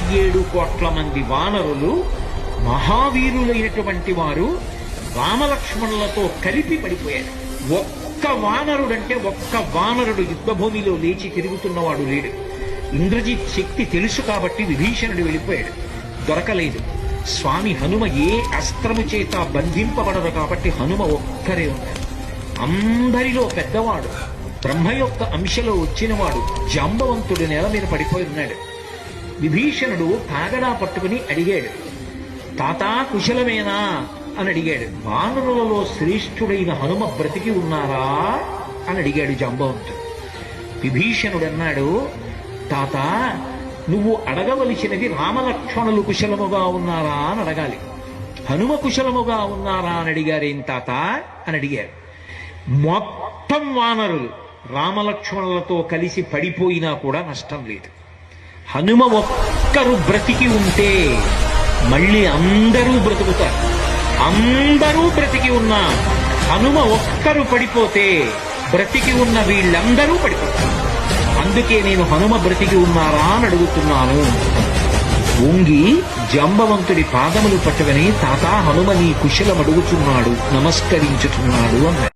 17 కోట్ల మంది వానరులు మహావీరులైనటువంటి వారు రామలక్ష్మణులతో కలిపి పడిపోయారు. ఒక్క వానరుడు యుద్ధభూమిలో లేచి తిరుగుతున్నవాడు లేడు. ఇంద్రజిత్ శక్తి తెలుసు కాబట్టి విభీషణుడు వెళ్ళిపోయాడు, దొరకలేదు. స్వామి హనుమ ఏ అస్త్రము చేత బంధింపబడదు కాబట్టి హనుమ ఒక్కరే ఉన్నారు. అందరిలో పెద్దవాడు, బ్రహ్మ యొక్క అంశలో వచ్చినవాడు జాంబవంతుడు నేల మీద పడిపోయి ఉన్నాడు. విభీషణుడు కాగడా పట్టుకుని అడిగాడు, తాతా కుశలమేనా అని అడిగాడు. వానరులలో శ్రేష్ఠుడైన హనుమ బ్రతికి ఉన్నారా అని అడిగాడు జాంబవంతుడు. విభీషణుడు అన్నాడు, తాత నువ్వు అడగవలసినది రామలక్ష్మణులు కుశలముగా ఉన్నారా అని అడగాలి. హనుమ కుశలముగా ఉన్నారా అని అడిగారేం తాత అని అడిగారు. మొత్తం వానరులు రామలక్ష్మణులతో కలిసి పడిపోయినా కూడా నష్టం లేదు. హనుమ ఒక్కరు బ్రతికి ఉంటే మళ్ళీ అందరూ బ్రతుకుతారు. అందరూ బ్రతికి ఉన్నా హనుమ ఒక్కరు పడిపోతే బ్రతికి ఉన్న వీళ్ళందరూ పడిపోతారు. అందుకే నేను హనుమ బ్రతికి ఉన్నారా అని అడుగుతున్నాను. వంగి జాంబవంతుడి పాదములు పట్టుకుని తాతా హనుమ నీ కుశలం అడుగుతున్నాడు, నమస్కరించుతున్నాడు అన్నాడు.